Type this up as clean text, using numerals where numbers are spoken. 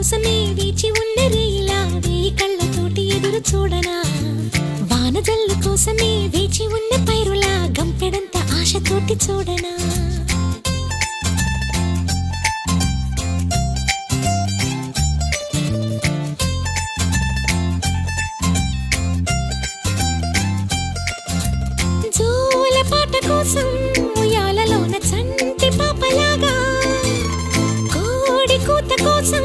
కోసమే వేచి ఉన్న రేయిలా వేయి కళ్ళతోటి ఎదురు చూడనా వానజల్లు కోసమే వేచి ఉన్న పైరులా గంపెడంత ఆశతోటి చూడనా జోల పాట కోసం ఉయ్యాలలోన చంటి పాపలాగా కోడి కూత కోసం